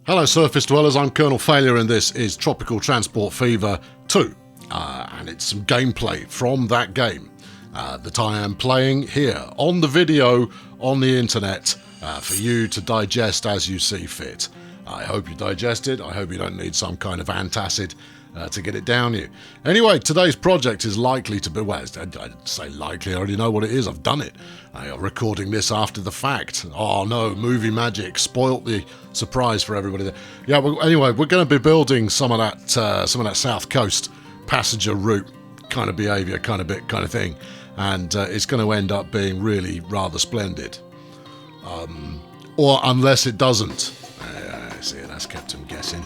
Hello Surface Dwellers, I'm Colonel Failure and this is Tropical Transport Fever 2 and it's some gameplay from that game that I am playing here on the video on the internet for you to digest as you see fit. I hope you digest it, I hope you don't need some kind of antacid to get it down you. Anyway, today's project is likely to be, well, I'd say likely, I already know what it is, I've done it. I'm recording this after the fact. Oh no, movie magic spoilt the surprise for everybody there. Yeah, well, anyway, we're going to be building some of that South Coast passenger route kind of behaviour, kind of thing, and it's going to end up being really rather splendid. Or unless it doesn't. See, that's kept him guessing.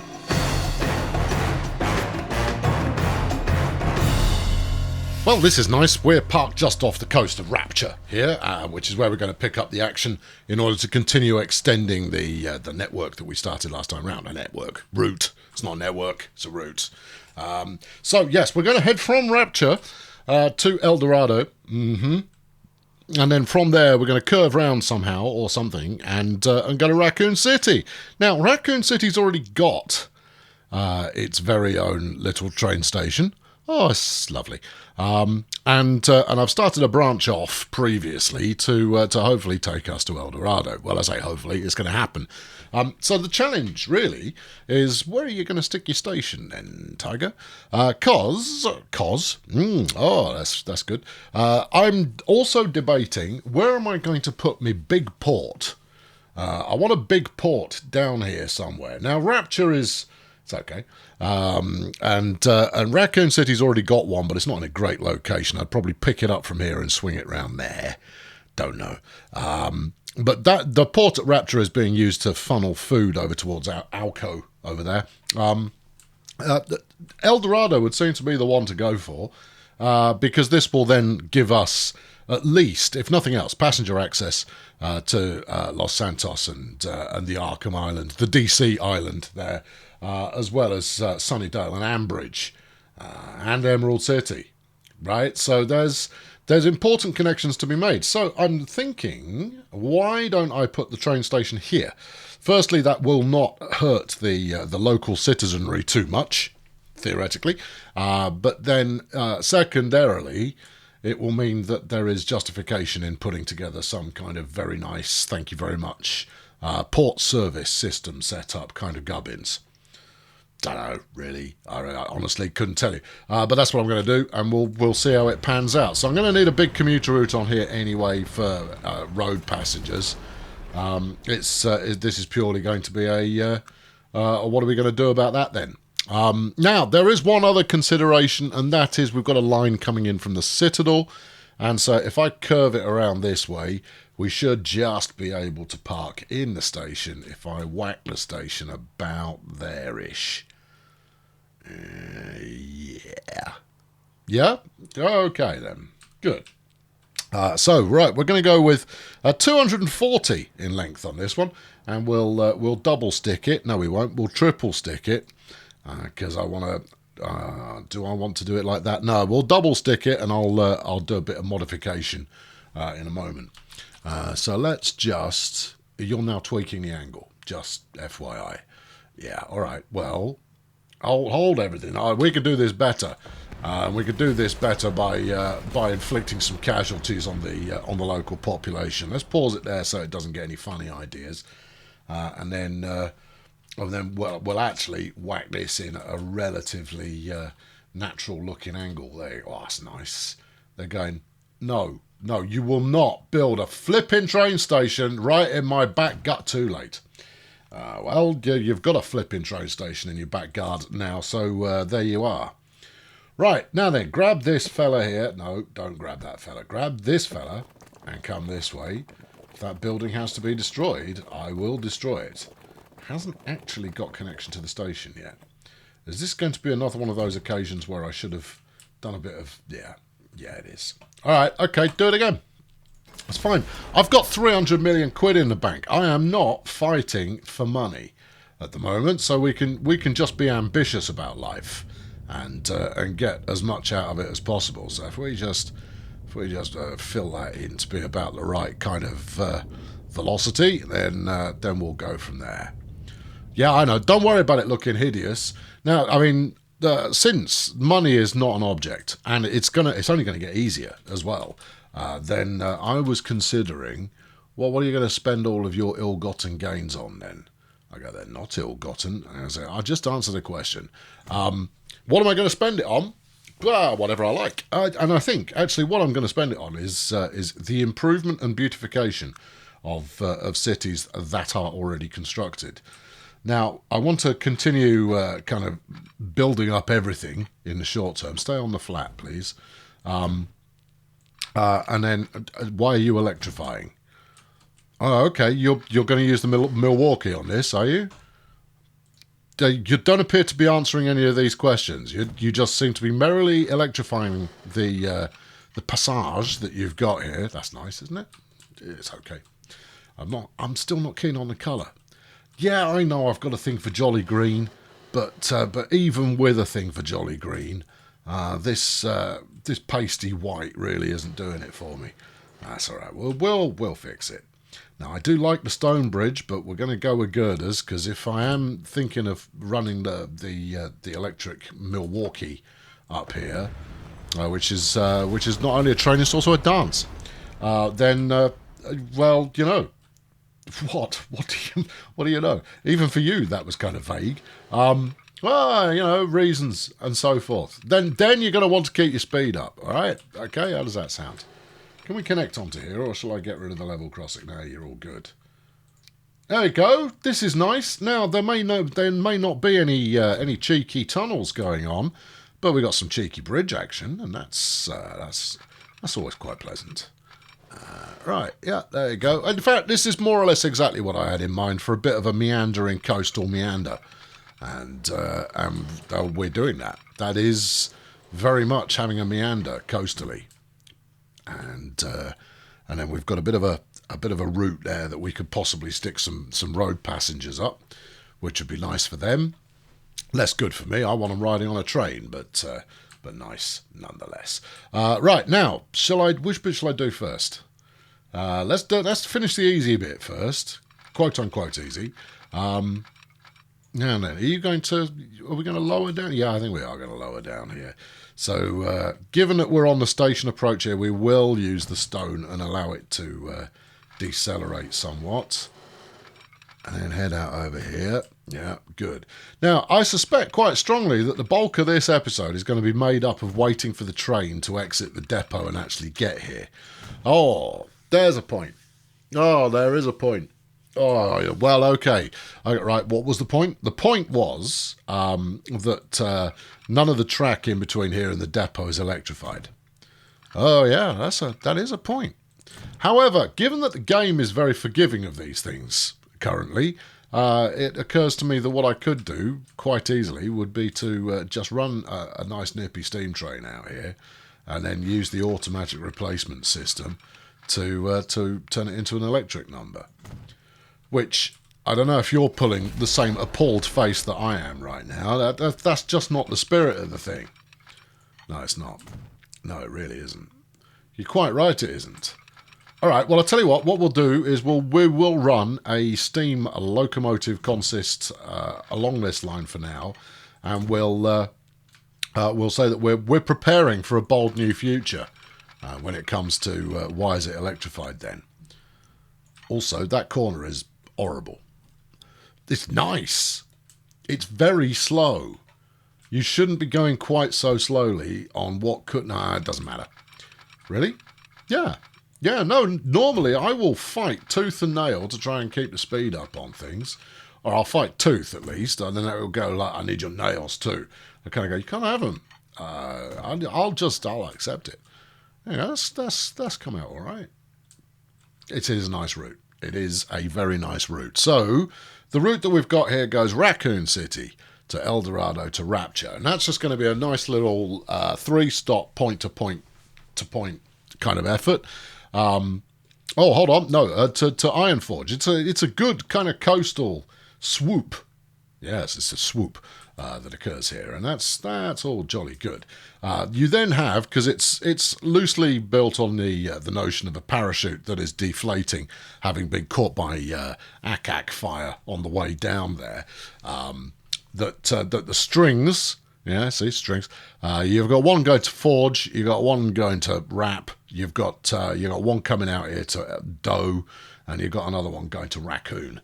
Well, this is nice. We're parked just off the coast of Rapture here, which is where we're going to pick up the action in order to continue extending the network that we started last time round. A network. Route. It's not a network, it's a route. So, yes, we're going to head from Rapture to El Dorado. And then from there, we're going to curve round somehow or something and go to Raccoon City. Now, Raccoon City's already got its very own little train station. Oh, it's lovely. And I've started a branch off previously to hopefully take us to El Dorado. Well, I say hopefully, it's going to happen. So the challenge, really, is where are you going to stick your station then, Tiger? That's good. I'm also debating, where am I going to put my big port? I want a big port down here somewhere. Now, Rapture is... It's okay. And Raccoon City's already got one, but it's not in a great location. I'd probably pick it up from here and swing it round there. Don't know. But the port at Rapture is being used to funnel food over towards Alco over there. El Dorado would seem to be the one to go for, because this will then give us at least, if nothing else, passenger access to Los Santos and the Arkham Island, the DC Island there, as well as Sunnydale and Ambridge and Emerald City, right? So there's important connections to be made. So I'm thinking, why don't I put the train station here? Firstly, that will not hurt the local citizenry too much, theoretically. But then, secondarily, it will mean that there is justification in putting together some kind of very nice, thank you very much, port service system set up kind of gubbins. Don't know, really. I honestly couldn't tell you. But that's what I'm going to do, and we'll see how it pans out. So I'm going to need a big commuter route on here anyway for road passengers. This is purely going to be a what are we going to do about that then? Now, there is one other consideration, and that is we've got a line coming in from the Citadel, and so if I curve it around this way, we should just be able to park in the station if I whack the station about there-ish. Yeah. Yeah? Okay, then. Good. So, right, we're going to go with 240 in length on this one, and we'll double stick it. No, we won't. We'll triple stick it, because I want to... do I want to do it like that? No, we'll double stick it, and I'll do a bit of modification in a moment. So let's just... You're now tweaking the angle, just FYI. Yeah, all right. Well, I'll hold everything. We could do this better. We could do this better by inflicting some casualties on the local population. Let's pause it there so it doesn't get any funny ideas, and then we'll actually whack this in a relatively natural-looking angle. There, oh, that's nice. They're going, no, you will not build a flipping train station right in my back gut. Too late. Well, you've got a flipping train station in your back garden now, so there you are. Right, now then, grab this fella here. No, don't grab that fella. Grab this fella and come this way. If that building has to be destroyed, I will destroy it. Hasn't actually got connection to the station yet. Is this going to be another one of those occasions where I should have done a bit of... Yeah, it is. All right, okay, do it again. That's fine. I've got 300 million quid in the bank. I am not fighting for money at the moment, so we can just be ambitious about life and get as much out of it as possible. So if we just fill that in to be about the right kind of velocity, then we'll go from there. Yeah, I know. Don't worry about it looking hideous. Now, I mean, since money is not an object, and it's only gonna get easier as well. Then I was considering, well, what are you going to spend all of your ill-gotten gains on then? I go, they're not ill-gotten. And I say, I just answered a question. What am I going to spend it on? Well, whatever I like. And I think actually what I'm going to spend it on is the improvement and beautification of cities that are already constructed. Now, I want to continue kind of building up everything in the short term. Stay on the flat, please. And then, why are you electrifying? Oh, okay. You're going to use the Milwaukee on this, are you? You don't appear to be answering any of these questions. You just seem to be merrily electrifying the passage that you've got here. That's nice, isn't it? It's okay. I'm still not keen on the colour. Yeah, I know I've got a thing for jolly green, but even with a thing for jolly green, this pasty white really isn't doing it for me. That's all right. We'll fix it. Now, I do like the stone bridge, but we're going to go with girders, because if I am thinking of running the electric Milwaukee up here, which is not only a train, it's also a dance, then well, you know, what do you know? Even for you, that was kind of vague. Well, you know, reasons and so forth. Then you're going to want to keep your speed up, all right? Okay, how does that sound? Can we connect onto here, or shall I get rid of the level crossing? No, you're all good. There we go. This is nice. Now, there may not be any cheeky tunnels going on, but we got some cheeky bridge action, and that's always quite pleasant. Right, yeah, there you go. In fact, this is more or less exactly what I had in mind for a bit of a meandering coastal meander. And we're doing that. That is very much having a meander coastally. And then we've got a bit of a route there that we could possibly stick some road passengers up, which would be nice for them. Less good for me. I want them riding on a train, but nice nonetheless. Right, now, which bit shall I do first? Let's finish the easy bit first, quote unquote easy. Now, are we going to lower down? Yeah, I think we are going to lower down here. So, given that we're on the station approach here, we will use the stone and allow it to decelerate somewhat. And then head out over here. Yeah, good. Now, I suspect quite strongly that the bulk of this episode is going to be made up of waiting for the train to exit the depot and actually get here. Oh, there's a point. Oh, there is a point. Oh, well, okay. Right, what was the point? The point was that none of the track in between here and the depot is electrified. Oh, yeah, that is a point. However, given that the game is very forgiving of these things currently, it occurs to me that what I could do quite easily would be to just run a nice nippy steam train out here and then use the automatic replacement system to turn it into an electric number. Which, I don't know if you're pulling the same appalled face that I am right now. That's just not the spirit of the thing. No, it's not. No, it really isn't. You're quite right, it isn't. All right, well, I'll tell you what we'll do is we will run a steam locomotive consist along this line for now, and we'll say that we're preparing for a bold new future when it comes to why is it electrified then. Also, that corner is horrible. It's nice. It's very slow. You shouldn't be going quite so slowly on what could... Nah, it doesn't matter. Really? Yeah. Yeah, no, normally I will fight tooth and nail to try and keep the speed up on things. Or I'll fight tooth, at least, and then it will go like, I need your nails too. I kind of go, you can't have them. I'll accept it. Yeah, that's come out all right. It is a nice route. It is a very nice route. So, the route that we've got here goes Raccoon City to El Dorado to Rapture. And that's just going to be a nice little 3-stop point-to-point kind of effort. Oh, hold on. No, to Iron Forge. It's a good kind of coastal swoop Yes, it's a swoop that occurs here, and that's all jolly good. You then have, because it's loosely built on the notion of a parachute that is deflating, having been caught by ack fire on the way down there. That the strings, yeah, see strings. You've got one going to forge, you've got one going to wrap, you've got one coming out here to dough, and you've got another one going to raccoon.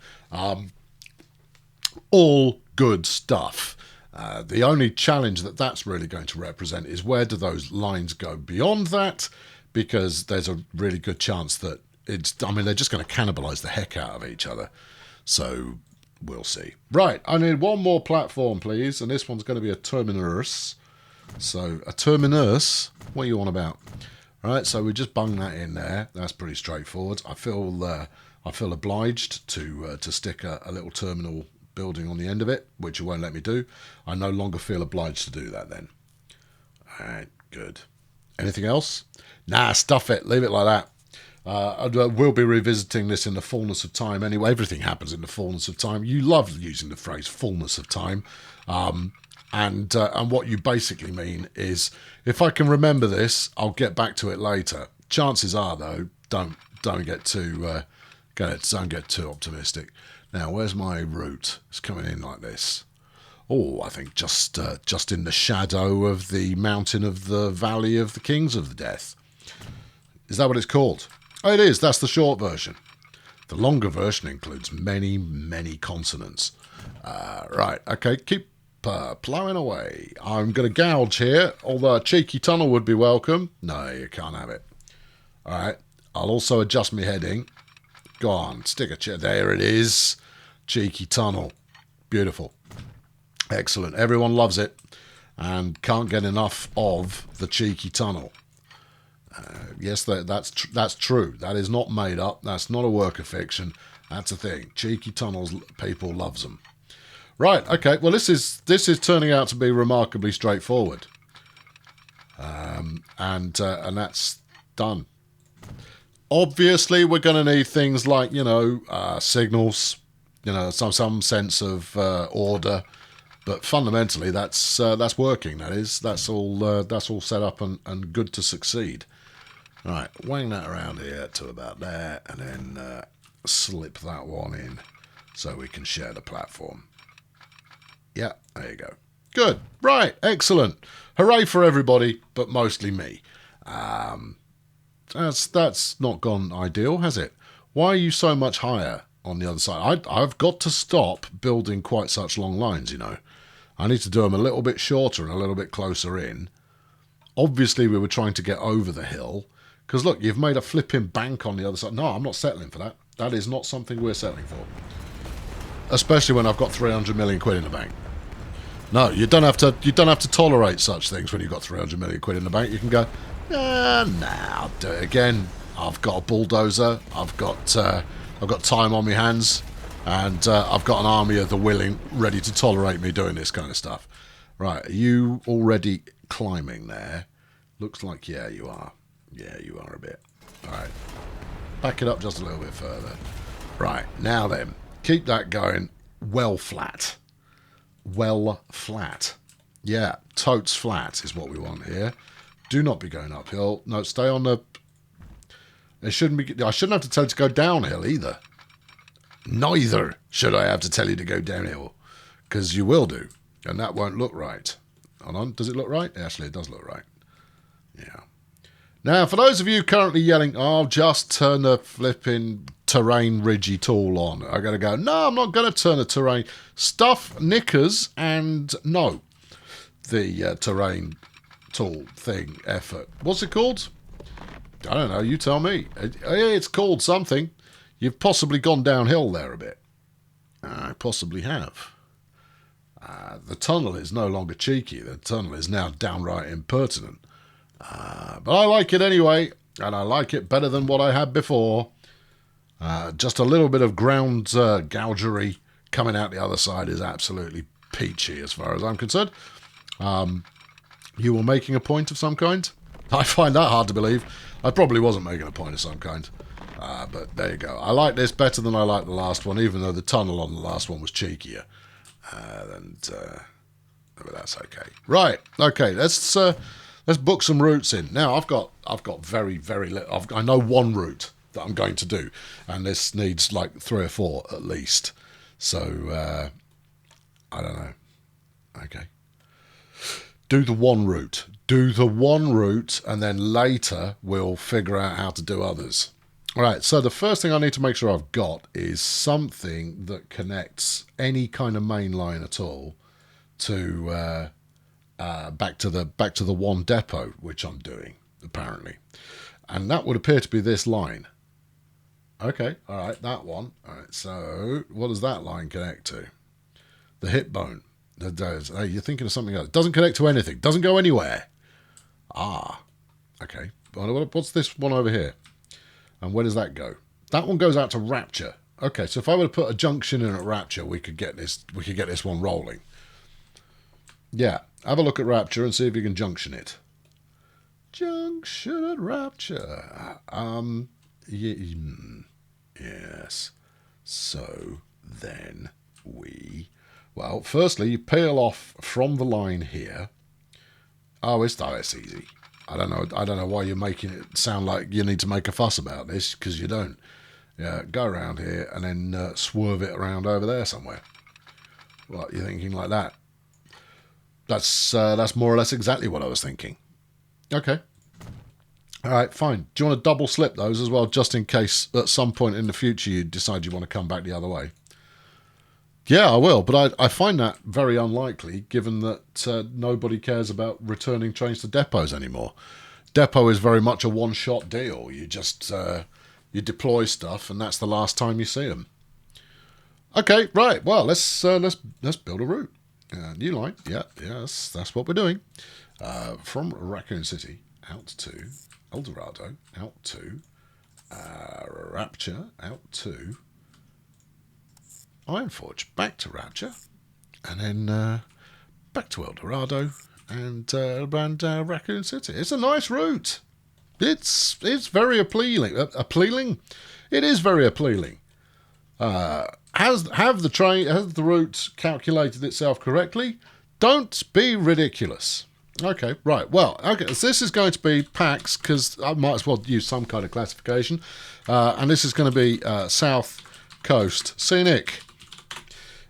All good stuff. The only challenge that's really going to represent is where do those lines go beyond that, because there's a really good chance that they're just going to cannibalise the heck out of each other. So we'll see. Right, I need one more platform, please, and this one's going to be a terminus. So a terminus, what are you on about? Right, so we just bung that in there. That's pretty straightforward. I feel obliged to stick a little terminal building on the end of it, which you won't let me do. I no longer feel obliged to do that then. Alright, good. Anything else? Nah, stuff it. Leave it like that. We'll be revisiting this in the fullness of time anyway. Everything happens in the fullness of time. You love using the phrase fullness of time. And what you basically mean is, if I can remember this, I'll get back to it later. Chances are, though, don't get too optimistic. Now, where's my route? It's coming in like this. Oh, I think just in the shadow of the mountain of the Valley of the Kings of the Death. Is that what it's called? Oh, it is. That's the short version. The longer version includes many, many consonants. Right, okay, keep ploughing away. I'm going to gouge here, although a cheeky tunnel would be welcome. No, you can't have it. All right, I'll also adjust my heading. Go on, stick a chair. There it is. Cheeky tunnel. Beautiful. Excellent. Everyone loves it and can't get enough of the cheeky tunnel. Yes, that's true. That is not made up. That's not a work of fiction. That's a thing. Cheeky tunnels, people loves them. Right, okay. Well, this is turning out to be remarkably straightforward. And that's done. Obviously, we're going to need things like, signals, some sense of order, but fundamentally, that's working. That's all set up and good to succeed. Right, wang that around here to about there, and then slip that one in so we can share the platform. Yeah, there you go. Good. Right, excellent. Hooray for everybody, but mostly me. That's not gone ideal, has it? Why are you so much higher on the other side? I've got to stop building quite such long lines, I need to do them a little bit shorter and a little bit closer in. Obviously, we were trying to get over the hill, because look, you've made a flipping bank on the other side. No, I'm not settling for that. That is not something we're settling for. Especially when I've got 300 million quid in the bank. No, you don't have to tolerate such things when you've got 300 million quid in the bank. You can go, I'll do it again. I've got a bulldozer. I've got time on my hands, and I've got an army of the willing ready to tolerate me doing this kind of stuff. Right, are you already climbing there? Looks like, yeah, you are. Yeah, you are a bit. All right, back it up just a little bit further. Right, now then, keep that going well flat. Well flat. Yeah, totes flat is what we want here. Do not be going uphill. No, stay on the... I shouldn't have to tell you to go downhill either. Neither should I have to tell you to go downhill. Because you will do. And that won't look right. Hold on, does it look right? Actually, it does look right. Yeah. Now, for those of you currently yelling, oh, just turn the flipping terrain ridgy tool on. I got to go, no, I'm not going to turn the terrain. Stuff, knickers, and no. The terrain tool thing effort. What's it called? I don't know, you tell me. It's called something. You've possibly gone downhill there a bit. I possibly have. The tunnel is no longer cheeky. The tunnel is now downright impertinent. But I like it anyway, and I like it better than what I had before. Just a little bit of ground gougery coming out the other side is absolutely peachy as far as I'm concerned. You were making a point of some kind? I find that hard to believe. I probably wasn't making a point of some kind. But there you go. I like this better than I like the last one, even though the tunnel on the last one was cheekier. But that's okay. Right. Okay. Let's book some routes in. Now I've got very little. I know one route that I'm going to do, and this needs like 3 or 4 at least. So I don't know. Okay. Do the one route. Do the one route, and then later we'll figure out how to do others. All right, so the first thing I need to make sure I've got is something that connects any kind of main line at all to back to the one depot, which I'm doing apparently, and that would appear to be this line. Okay, all right, that one. All right, so what does that line connect to? The hip bone. Hey, you're thinking of something else. It doesn't connect to anything. Doesn't go anywhere. Ah, okay. What's this one over here? And where does that go? That one goes out to Rapture. Okay, so if I were to put a junction in at Rapture, we could get this one rolling. Yeah, have a look at Rapture and see if you can junction it. Junction at Rapture. Yes. So then well, firstly, you peel off from the line here. Oh, it's easy. I don't know why you're making it sound like you need to make a fuss about this, because you don't. Yeah, go around here and then swerve it around over there somewhere. What, you're thinking like that? That's more or less exactly what I was thinking. Okay. All right, fine. Do you want to double slip those as well, just in case at some point in the future you decide you want to come back the other way? Yeah, I will, but I find that very unlikely, given that nobody cares about returning trains to depots anymore. Depot is very much a one-shot deal. You just you deploy stuff, and that's the last time you see them. Okay, right. Well, let's build a route. New line. Yeah, yes, that's what we're doing. From Raccoon City out to El Dorado, out to Rapture, out to Ironforge, back to Rapture, and then back to El Dorado and around Raccoon City. It's a nice route. It's very appealing. Appealing? It is very appealing. Has the route calculated itself correctly? Don't be ridiculous. Okay, right. Well, okay. So this is going to be PAX, because I might as well use some kind of classification, and this is going to be South Coast Scenic.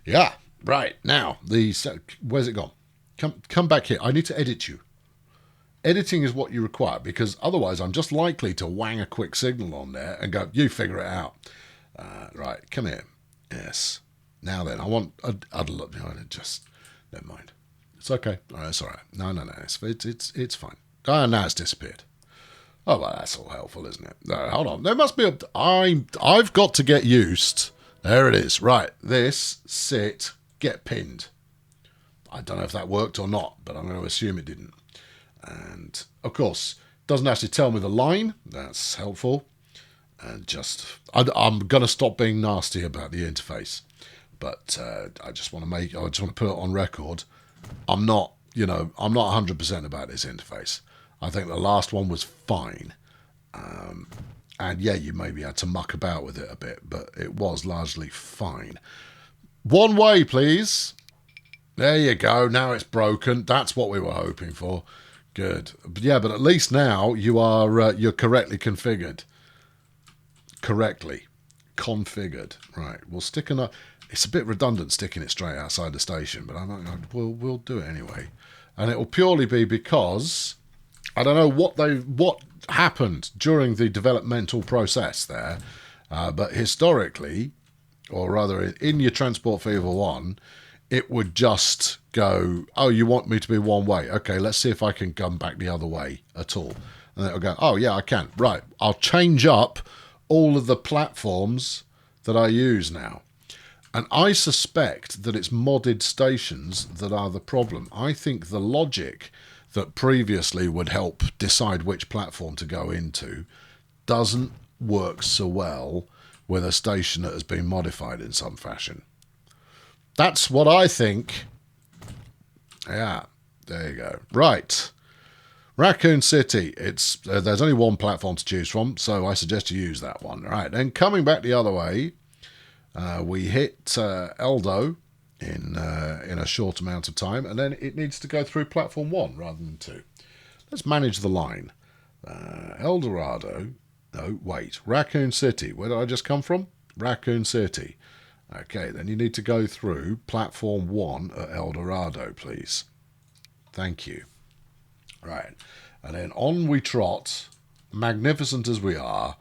Yeah, right. Now, where's it gone? Come back here. I need to edit you. Editing is what you require, because otherwise I'm just likely to wang a quick signal on there and go, you figure it out. Right, come here. Yes. Now then, I want... I'd look... No, just... Never mind. It's okay. It's all right. No. It's fine. Oh, now it's disappeared. Oh, well, that's all helpful, isn't it? No, hold on. There must be a... I've got to get used... There it is. Right. This, sit, get pinned. I don't know if that worked or not, but I'm going to assume it didn't. And, of course, it doesn't actually tell me the line. That's helpful. And I'm going to stop being nasty about the interface. But I just want to put it on record. I'm not 100% about this interface. I think the last one was fine. And yeah, you maybe had to muck about with it a bit, but it was largely fine. One way, please. There you go. Now it's broken. That's what we were hoping for. Good. But yeah, but at least now you're correctly configured. Correctly configured. Right. We'll stick it's a bit redundant sticking it straight outside the station, but we'll do it anyway. And it will purely be because I don't know what happened during the developmental process there, but historically, or rather in your Transport Fever 1, it would just go, oh, you want me to be one way? Okay, let's see if I can come back the other way at all. And it'll go, oh, yeah, I can. Right, I'll change up all of the platforms that I use now. And I suspect that it's modded stations that are the problem. I think the logic that previously would help decide which platform to go into doesn't work so well with a station that has been modified in some fashion. That's what I think. Yeah, there you go. Right. Raccoon City. There's only one platform to choose from, so I suggest you use that one. All right, then coming back the other way, we hit Eldo, in a short amount of time, and then it needs to go through platform 1 rather than 2. Let's manage the line. El Dorado. No, wait. Raccoon City. Where did I just come from? Raccoon City. Okay, then you need to go through platform 1 at El Dorado, please. Thank you. Right. And then on we trot, magnificent as we are,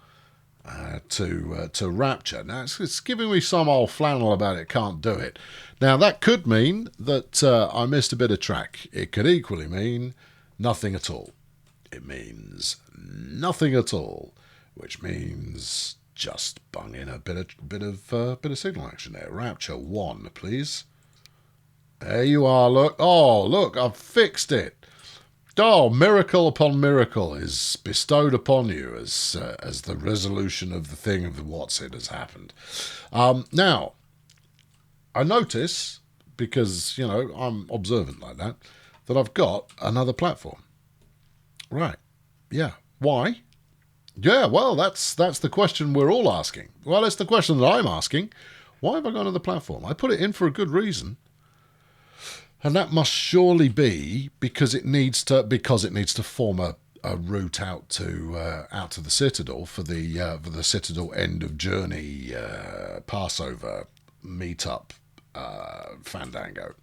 to Rapture. Now, it's giving me some old flannel about it can't do it. Now, that could mean that I missed a bit of track. It could equally mean nothing at all. It means nothing at all, which means just bung in a bit of signal action there. Rapture 1, please. There you are, look. Oh, look, I've fixed it. Oh, miracle upon miracle is bestowed upon you as the resolution of the thing of what's it has happened. Now, I notice, because, you know, I'm observant like that I've got another platform. Right. Yeah. Why? Yeah, well, that's the question we're all asking. Well, it's the question that I'm asking. Why have I got another platform? I put it in for a good reason. And that must surely be because it needs to form a route out to the Citadel for the Citadel end of journey Passover meetup fandango.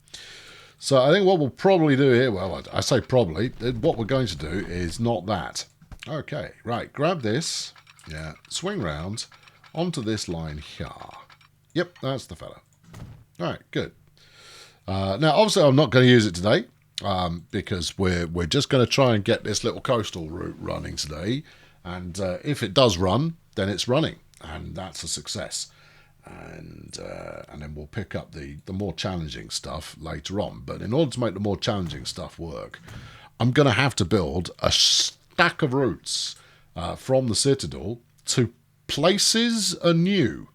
So I think what we'll probably do here, well, I say probably, what we're going to do is not that. Okay, right, grab this, yeah, swing round onto this line here. Yep, that's the fella. All right, good. Now, obviously, I'm not going to use it today because we're just going to try and get this little coastal route running today. And if it does run, then it's running, and that's a success. And then we'll pick up the more challenging stuff later on. But in order to make the more challenging stuff work, I'm going to have to build a stack of routes from the Citadel to places anew.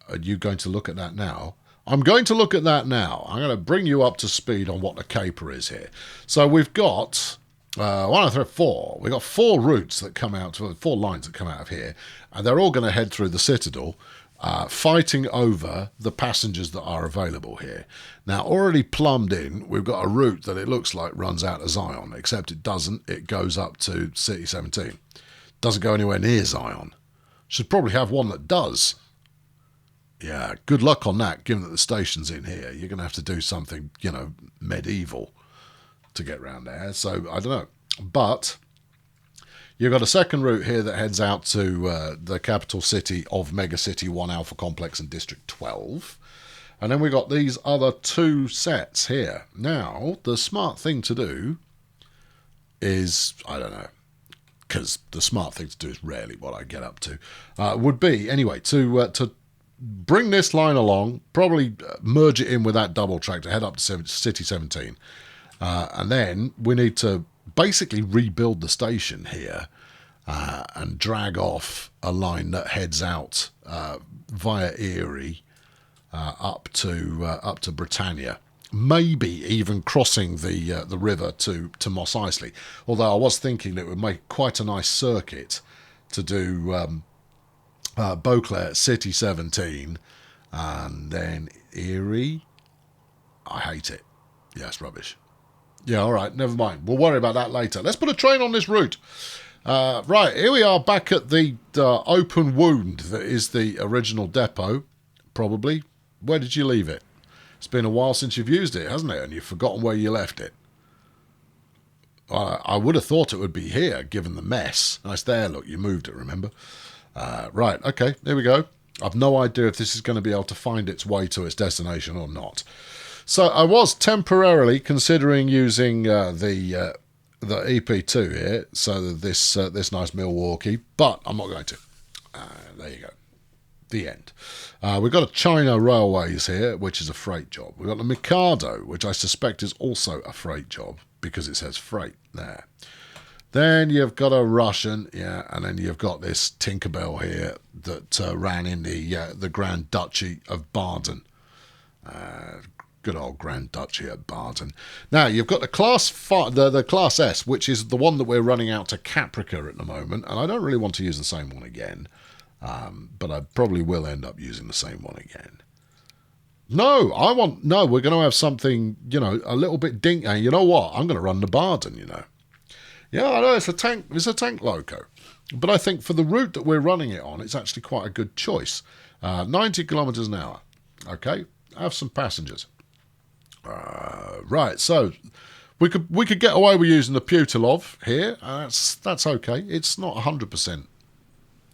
Are you going to look at that now? I'm going to look at that now. I'm going to bring you up to speed on what the caper is here. So we've got 1, 2, 3, 4. We've got 4 routes that come out, 4 lines that come out of here, and they're all going to head through the Citadel, fighting over the passengers that are available here. Now, already plumbed in, we've got a route that it looks like runs out of Zion, except it doesn't. It goes up to City 17. Doesn't go anywhere near Zion. Should probably have one that does. Yeah, good luck on that, given that the station's in here. You're going to have to do something, you know, medieval to get round there. So, I don't know. But you've got a second route here that heads out to the capital city of Megacity 1 Alpha Complex and District 12. And then we've got these other 2 sets here. Now, the smart thing to do is, I don't know, because the smart thing to do is rarely what I get up to, would be, anyway, to bring this line along, probably merge it in with that double track to head up to City 17. And then we need to basically rebuild the station here and drag off a line that heads out via Erie up to Britannia. Maybe even crossing the river to Mos Eisley. Although I was thinking that it would make quite a nice circuit to do Beauclair, City 17, and then Erie. I hate it. Yeah, it's rubbish. Yeah, all right, never mind. We'll worry about that later. Let's put a train on this route. Right, here we are back at the open wound that is the original depot, probably. Where did you leave it? It's been a while since you've used it, hasn't it? And you've forgotten where you left it. I would have thought it would be here, given the mess. Nice there, look, you moved it, remember? Right, okay, here we go. I've no idea if this is going to be able to find its way to its destination or not. So I was temporarily considering using the EP2 here, so this nice Milwaukee, but I'm not going to. There you go. The end. We've got a China Railways here, which is a freight job. We've got the Mikado, which I suspect is also a freight job, because it says freight there. Then you've got a Russian, yeah, and then you've got this Tinkerbell here that ran in the Grand Duchy of Baden. Good old Grand Duchy of Baden. Now, you've got the the Class S, which is the one that we're running out to Caprica at the moment, and I don't really want to use the same one again, but I probably will end up using the same one again. No, we're going to have something, a little bit dink. And you know what? I'm going to run the Barden, Yeah, I know, it's a tank loco. But I think for the route that we're running it on, it's actually quite a good choice. 90 kilometres an hour. Okay, have some passengers. Right, so we could get away with using the Putilov here. That's okay. It's not 100%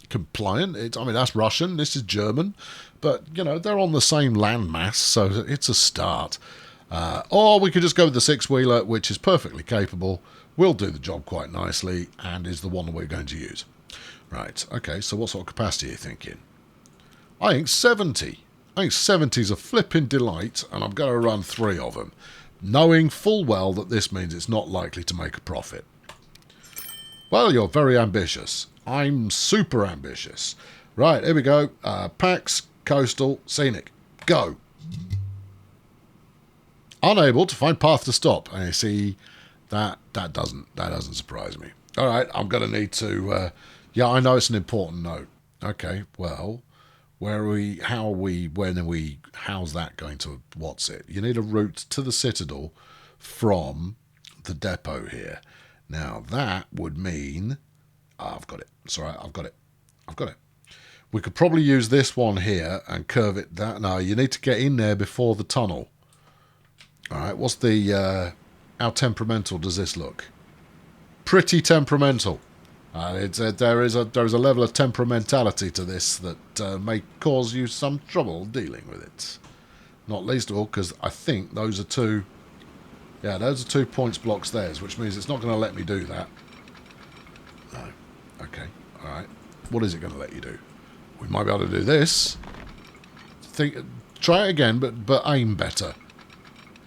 compliant. That's Russian. This is German, but they're on the same landmass, so it's a start. Or we could just go with the six-wheeler, which is perfectly capable, will do the job quite nicely, and is the one that we're going to use. Right. Okay. So what sort of capacity are you thinking? I think 70. I think 70 is a flipping delight, and I'm going to run 3 of them, knowing full well that this means it's not likely to make a profit. Well, you're very ambitious. I'm super ambitious. Right, here we go. Pax, coastal, scenic. Go. Unable to find path to stop. And you see, that doesn't surprise me. All right, I'm going to need to... yeah, I know it's an important note. Okay, well... how's that going to, what's it? You need a route to the Citadel from the depot here. Now, that would mean... I've got it. It's all right, I've got it. We could probably use this one here and curve it down. No, you need to get in there before the tunnel. All right, what's the... how temperamental does this look? Pretty temperamental. There is a level of temperamentality to this that may cause you some trouble dealing with it. Not least of all because I think those are 2... Yeah, those are 2 points blocks theirs, which means it's not going to let me do that. No. Okay. All right. What is it going to let you do? We might be able to do this. Try it again, but aim better.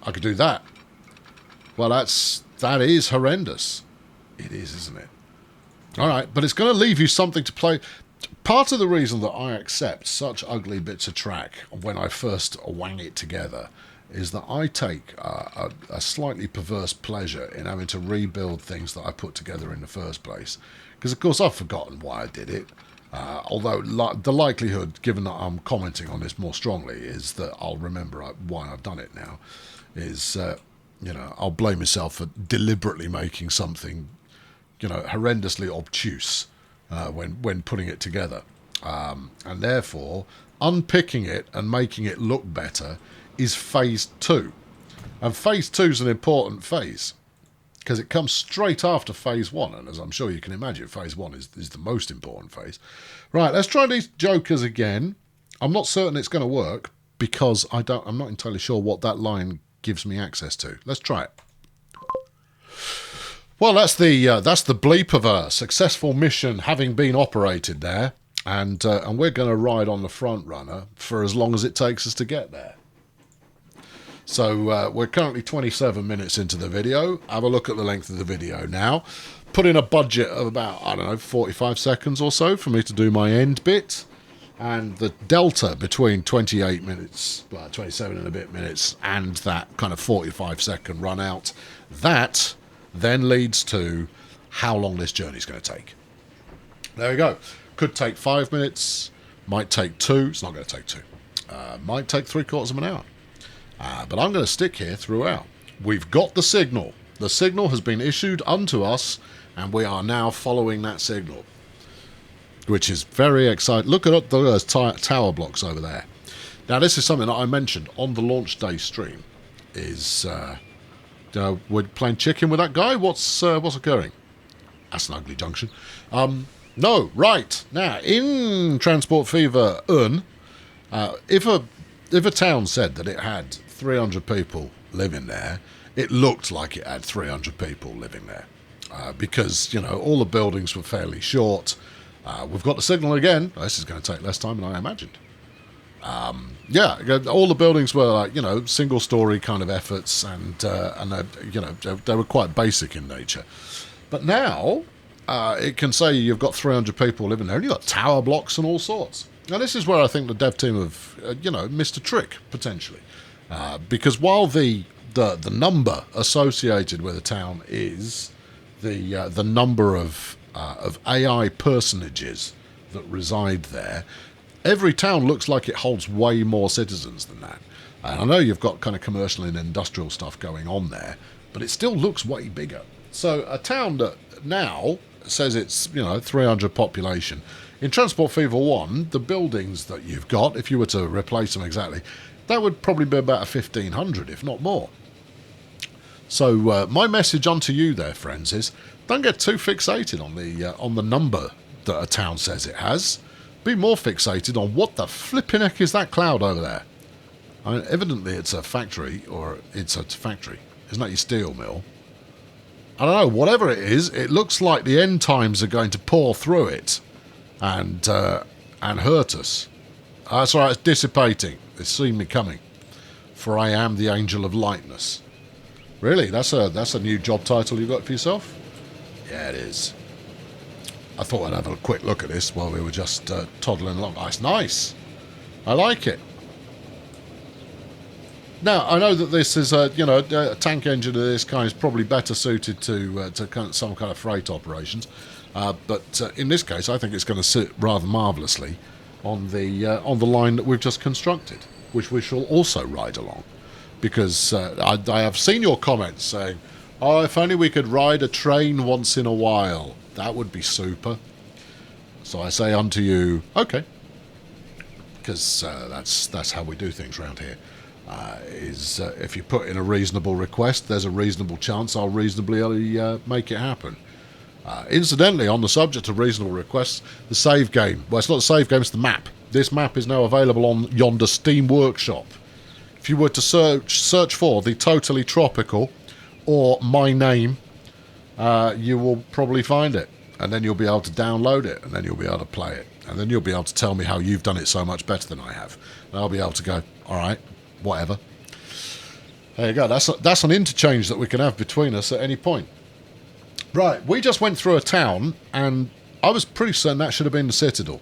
I could do that. Well, that is horrendous. It is, isn't it? All right, but it's going to leave you something to play. Part of the reason that I accept such ugly bits of track when I first wang it together is that I take a slightly perverse pleasure in having to rebuild things that I put together in the first place. Because, of course, I've forgotten why I did it. Although the likelihood, given that I'm commenting on this more strongly, is that I'll remember why I've done it now. I'll blame myself for deliberately making something, horrendously obtuse when putting it together. And therefore, unpicking it and making it look better is phase 2. And phase 2 is an important phase because it comes straight after phase 1. And as I'm sure you can imagine, phase 1 is the most important phase. Right, let's try these jokers again. I'm not certain it's going to work because I'm not entirely sure what that line gives me access to. Let's try it. Well, that's the bleep of a successful mission having been operated there, and we're going to ride on the front runner for as long as it takes us to get there. So we're currently 27 minutes into the video. Have a look at the length of the video now. Put in a budget of about 45 seconds or so for me to do my end bit, and the delta between 28 minutes, 27 and a bit minutes, and that kind of 45-second run out, that then leads to how long this journey is going to take. There we go. Could take 5 minutes, might take 2. It's not going to take 2. Might take 3/4 of an hour. But I'm going to stick here throughout. We've got the signal. The signal has been issued unto us, and we are now following that signal, which is very exciting. Look at those tower blocks over there. Now, this is something that I mentioned on the launch day stream. We're playing chicken with that guy. What's occurring? That's an ugly junction. No, right. Now, in Transport Fever if a town said that it had 300 people living there, it looked like it had 300 people living there. Because, all the buildings were fairly short. We've got the signal again. This is going to take less time than I imagined. All the buildings were single-story kind of efforts, and they were quite basic in nature. But now it can say you've got 300 people living there, and you've got tower blocks and all sorts. Now this is where I think the dev team have missed a trick potentially, because while the number associated with a town is the number of AI personages that reside there, every town looks like it holds way more citizens than that. And I know you've got kind of commercial and industrial stuff going on there, but it still looks way bigger. So a town that now says it's, 300 population. In Transport Fever 1, the buildings that you've got, if you were to replace them exactly, that would probably be about 1,500, if not more. So my message unto you there, friends, is don't get too fixated on the number that a town says it has. Be more fixated on what the flipping heck is that cloud over there. I mean, evidently it's a factory, or it's a factory. Isn't that your steel mill? I don't know, whatever it is, it looks like the end times are going to pour through it and hurt us. That's all right, it's dissipating. It's seen me coming. For I am the angel of lightness. Really? That's a new job title you got for yourself? Yeah, it is. I thought I'd have a quick look at this while we were just toddling along. Oh, it's nice. I like it. Now, I know that this is a tank engine of this kind is probably better suited to some kind of freight operations, but in this case, I think it's going to sit rather marvellously on the line that we've just constructed, which we shall also ride along, because I have seen your comments saying, "Oh, if only we could ride a train once in a while, that would be super." So I say unto you, okay, because that's how we do things around here. If you put in a reasonable request, there's a reasonable chance I'll reasonably make it happen. Incidentally, on the subject of reasonable requests, the save game. Well, it's not the save game, it's the map. This map is now available on yonder Steam Workshop. If you were to search for the Totally Tropical or my name, you will probably find it. And then you'll be able to download it, and then you'll be able to play it. And then you'll be able to tell me how you've done it so much better than I have. And I'll be able to go, all right, whatever. There you go. That's an interchange that we can have between us at any point. Right, we just went through a town, and I was pretty certain that should have been the Citadel,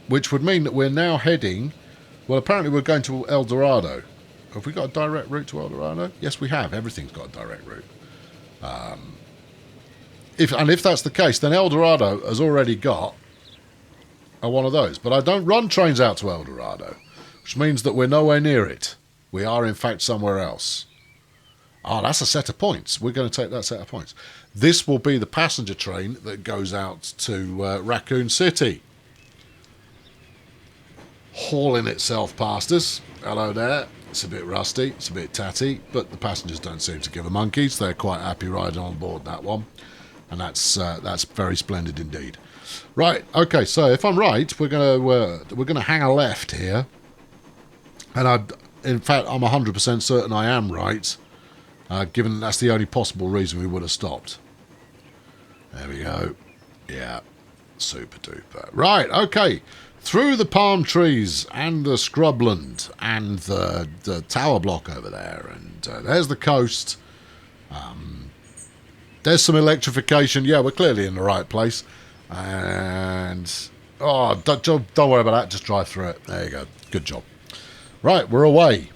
which would mean that we're now heading. Well, apparently we're going to El Dorado. Have we got a direct route to El Dorado? Yes, we have. Everything's got a direct route. If that's the case, then El Dorado has already got one of those. But I don't run trains out to El Dorado, which means that we're nowhere near it. We are, in fact, somewhere else. Oh, that's a set of points. We're going to take that set of points. This will be the passenger train that goes out to Raccoon City. Hauling itself past us. Hello there. It's a bit rusty. It's a bit tatty. But the passengers don't seem to give a monkeys. They're quite happy riding on board that one. And that's very splendid indeed. Right. Okay. So if I'm right, we're gonna hang a left here. And in fact, I'm 100% certain I am right, given that that's the only possible reason we would have stopped. There we go. Yeah, super duper. Right, okay. Through the palm trees and the scrubland and the tower block over there, and there's the coast. There's some electrification. Yeah, we're clearly in the right place. And don't worry about that. Just drive through it. There you go. Good job. Right, we're away.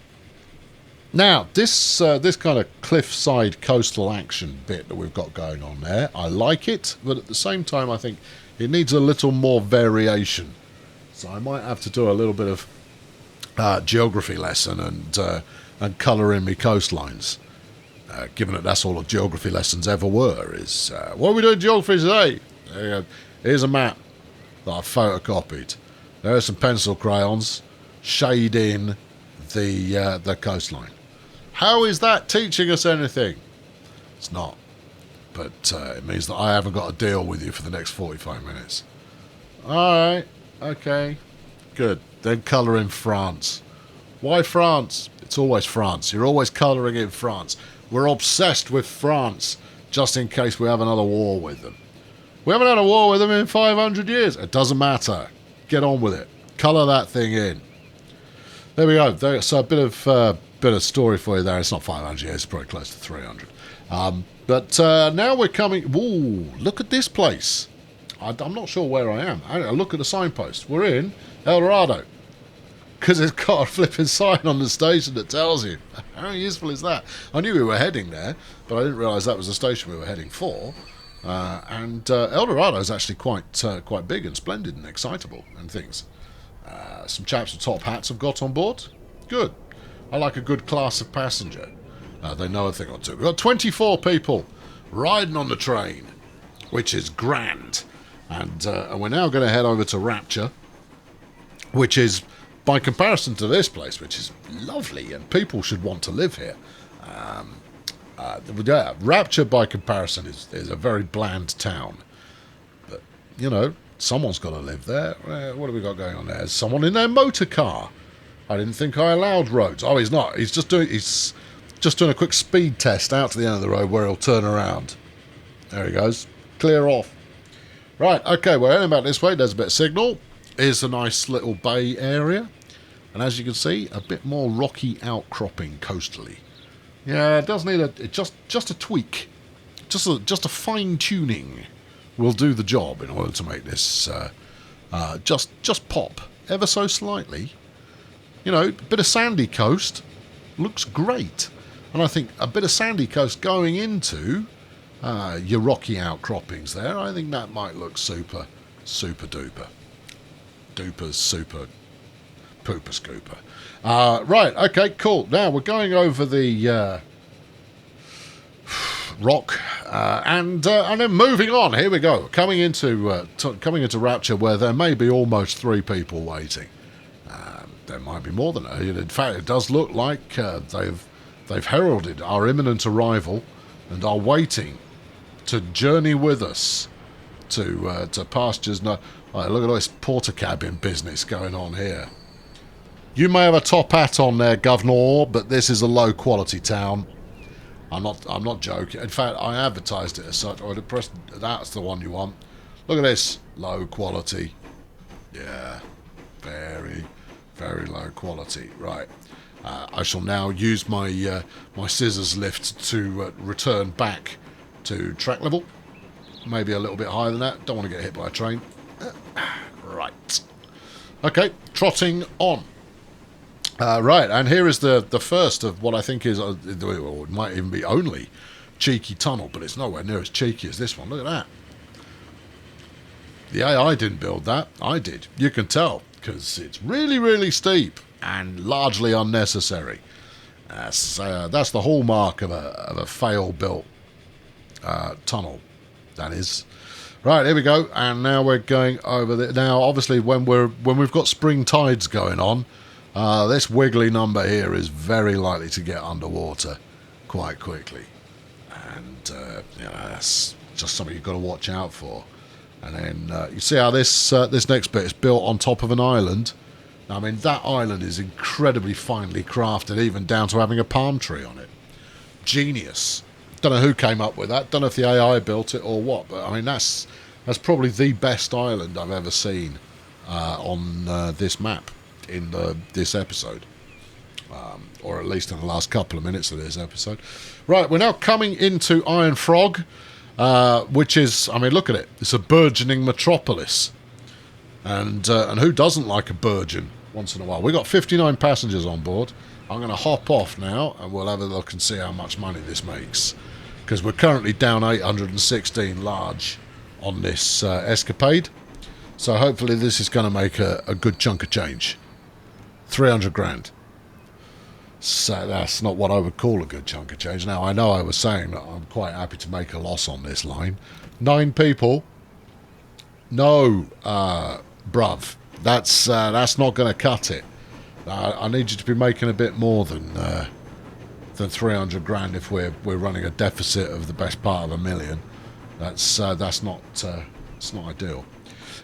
Now, this kind of cliffside coastal action bit that we've got going on there, I like it, but at the same time, I think it needs a little more variation. So I might have to do a little bit of geography lesson and colour in me coastlines. Given that that's all the geography lessons ever were, is what are we doing geography today? There you go. Here's a map that I've photocopied. There are some pencil crayons. Shade in the coastline. How is that teaching us anything? It's not. But it means that I haven't got to deal with you for the next 45 minutes. Alright. Okay. Good. Then colour in France. Why France? It's always France. You're always colouring in France. We're obsessed with France, just in case we have another war with them. We haven't had a war with them in 500 years. It doesn't matter. Get on with it. Colour that thing in. There we go. There's a bit of story for you there. It's not 500 years. It's probably close to 300. But now we're coming. Ooh, look at this place. I'm not sure where I am. I look at the signpost. We're in El Dorado. Because it's got a flipping sign on the station that tells you. How useful is that? I knew we were heading there, but I didn't realise that was the station we were heading for. And El Dorado is actually quite big and splendid and excitable and things. Some chaps with top hats have got on board. Good. I like a good class of passenger. They know a thing or two. We've got 24 people riding on the train, which is grand. And we're now going to head over to Rapture, which is, by comparison to this place, which is lovely, and people should want to live here. Rapture, by comparison, is a very bland town. But, you know, someone's got to live there. What have we got going on there? There's someone in their motor car. I didn't think I allowed roads. Oh, he's not. He's just doing a quick speed test out to the end of the road where he'll turn around. There he goes. Clear off. Right, okay, we're heading back this way. There's a bit of signal. Here's a nice little bay area. And as you can see, a bit more rocky outcropping coastally. Yeah, it does need just a tweak. Just a fine-tuning will do the job in order to make this just pop ever so slightly. You know, a bit of sandy coast looks great. And I think a bit of sandy coast going into your rocky outcroppings there, I think that might look super, super duper. Duper, super, pooper scooper. Right, okay, cool. Now we're going over the rock and then moving on. Here we go. Coming into Rapture, where there may be almost 3 people waiting. There might be more than that. In fact, it does look like they've heralded our imminent arrival and are waiting to journey with us to pastures. No, right, look at all this porter cabin business going on here. You may have a top hat on there, Governor, but this is a low quality town. I'm not joking. In fact, I advertised it as such. I would have pressed. That's the one you want. Look at this, low quality. Yeah, very, very low quality. Right. I shall now use my my scissors lift to return back to track level. Maybe a little bit higher than that. Don't want to get hit by a train. Right. Okay, trotting on. Right, and here is the first of what I think is, or it might even be only, cheeky tunnel, but it's nowhere near as cheeky as this one. Look at that. The AI didn't build that. I did. You can tell, because it's really, really steep and largely unnecessary. That's the hallmark of a fail-built tunnel, that is. Right, here we go, and now we're going over there. Now, obviously, when we've got spring tides going on, this wiggly number here is very likely to get underwater quite quickly. And, that's just something you've got to watch out for. And then you see how this next bit is built on top of an island. I mean, that island is incredibly finely crafted, even down to having a palm tree on it. Genius. Don't know who came up with that. Don't know if the AI built it or what. But, I mean, that's probably the best island I've ever seen on this map. In this episode, or at least in the last couple of minutes of this episode. Right, we're now coming into Iron Frog, which is, I mean, look at it. It's a burgeoning metropolis, and who doesn't like a burgeon once in a while? We've got 59 passengers on board. I'm going to hop off now, and we'll have a look and see how much money this makes, because we're currently down 816 large on this escapade. So hopefully this is going to make a good chunk of change. 300 grand. So that's not what I would call a good chunk of change. Now, I know I was saying that I'm quite happy to make a loss on this line. 9 people. No, bruv. That's not going to cut it. I need you to be making a bit more than 300 grand if we're running a deficit of the best part of $1 million. That's not ideal.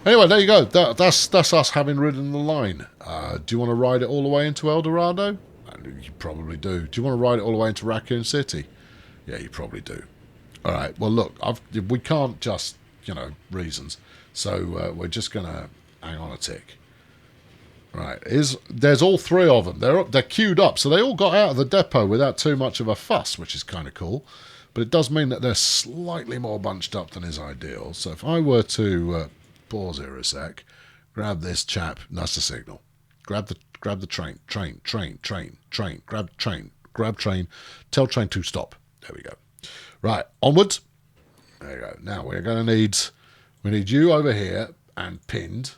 Anyway, there you go. That's us having ridden the line. Do you want to ride it all the way into El Dorado? You probably do. Do you want to ride it all the way into Raccoon City? Yeah, you probably do. All right. Well, look, we can't just, reasons. So we're just going to hang on a tick. Right. There's all 3 of them. They're queued up. So they all got out of the depot without too much of a fuss, which is kind of cool. But it does mean that they're slightly more bunched up than is ideal. So if I were to... pause here a sec. Grab this chap. That's the signal. Grab the train. Grab train. Tell train to stop. There we go. Right, onwards. There you go. Now we're going to need you over here and pinned,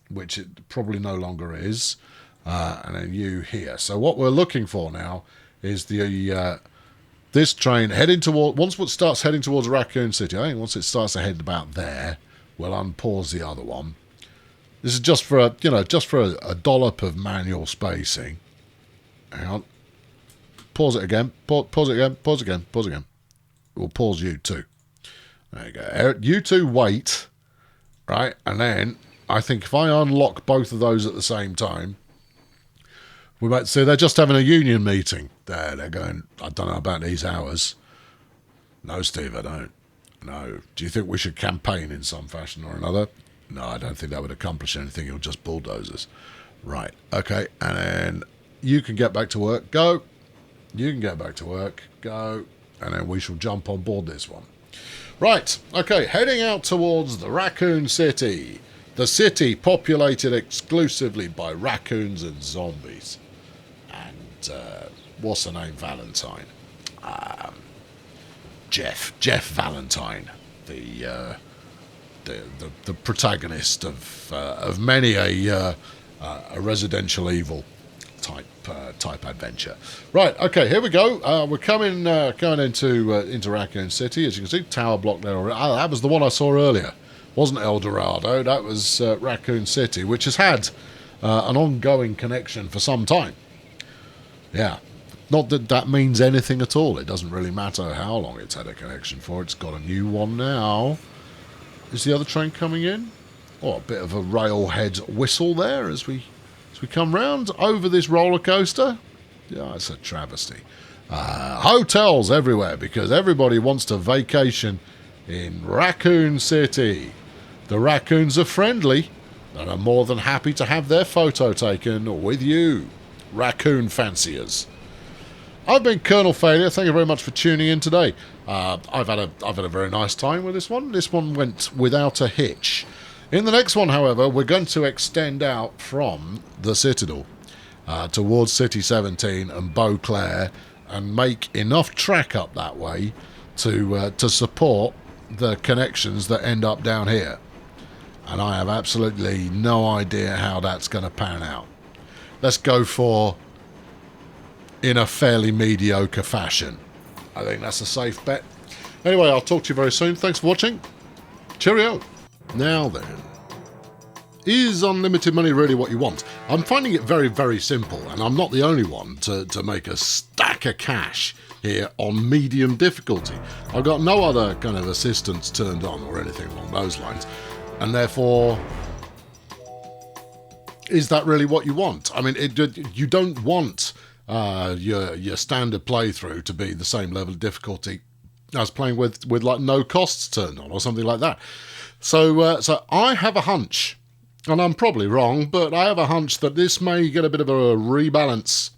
which it probably no longer is. and then you here. So what we're looking for now is the this train heading toward, once it starts heading towards Raccoon City, I think once it starts to head about there, we'll unpause the other one. This is just for a, just for a dollop of manual spacing. Hang on. Pause it again. Pause it again. Pause again. Pause again. We'll pause you too. There you go. You two wait, right? And then I think if I unlock both of those at the same time, we might see they're just having a union meeting. They're going, I don't know about these hours. No, Steve, I don't. No. Do you think we should campaign in some fashion or another? No, I don't think that would accomplish anything. It'll just bulldozers. Right. Okay. And then you can get back to work. Go. You can get back to work. Go. And then we shall jump on board this one. Right. Okay. Heading out towards the Raccoon City. The city populated exclusively by raccoons and zombies. And what's the name? Valentine. Jeff Valentine. The protagonist of many a residential evil type adventure. Right, okay, here we go. We're going into Raccoon City. As you can see, tower block there already. That was the one I saw earlier. Wasn't El Dorado. That was Raccoon City, which has had an ongoing connection for some time. Yeah. Not that that means anything at all. It doesn't really matter how long it's had a connection for. It's got a new one now. Is the other train coming in? Oh, a bit of a railhead whistle there as we come round over this roller coaster. Yeah, it's a travesty. Hotels everywhere because everybody wants to vacation in Raccoon City. The raccoons are friendly and are more than happy to have their photo taken with you, raccoon fanciers. I've been Colonel Failure. Thank you very much for tuning in today. I've had a very nice time with this one. This one went without a hitch. In the next one, however, we're going to extend out from the Citadel towards City 17 and Beauclair and make enough track up that way to support the connections that end up down here. And I have absolutely no idea how that's going to pan out. Let's go for in a fairly mediocre fashion. I think that's a safe bet. Anyway, I'll talk to you very soon. Thanks for watching. Cheerio. Now then, is unlimited money really what you want? I'm finding it very, very simple, and I'm not the only one to make a stack of cash here on medium difficulty. I've got no other kind of assistance turned on or anything along those lines, and therefore, is that really what you want? I mean, you don't want your standard playthrough to be the same level of difficulty as playing with like no costs turned on or something like that. So I have a hunch, and I'm probably wrong, but I have a hunch that this may get a bit of a rebalance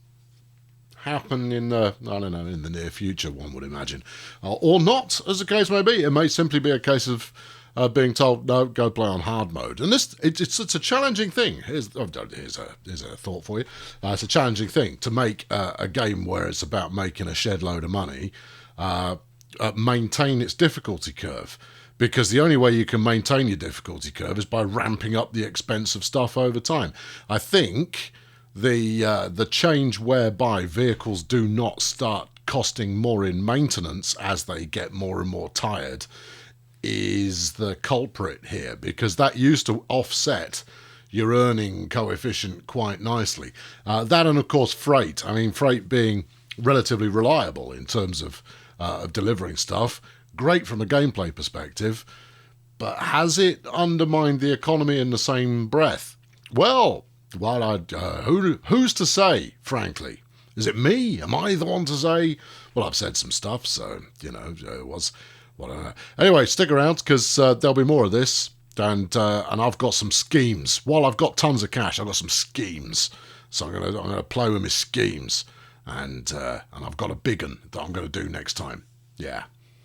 happen in the near future, one would imagine, or not, as the case may be. It may simply be a case of being told, no, go play on hard mode. And it's a challenging thing. Here's a thought for you. It's a challenging thing to make a game where it's about making a shed load of money maintain its difficulty curve. Because the only way you can maintain your difficulty curve is by ramping up the expense of stuff over time. I think the change whereby vehicles do not start costing more in maintenance as they get more and more tired is the culprit here, because that used to offset your earning coefficient quite nicely. That and, of course, freight. I mean, freight being relatively reliable in terms of delivering stuff. Great from a gameplay perspective, but has it undermined the economy in the same breath? Well, who's to say, frankly? Is it me? Am I the one to say? Well, I've said some stuff, so, it was... Well, anyway, stick around because there'll be more of this, and I've got some schemes. While I've got tons of cash, I've got some schemes. So I'm gonna play with my schemes, and I've got a big one that I'm gonna do next time. Yeah.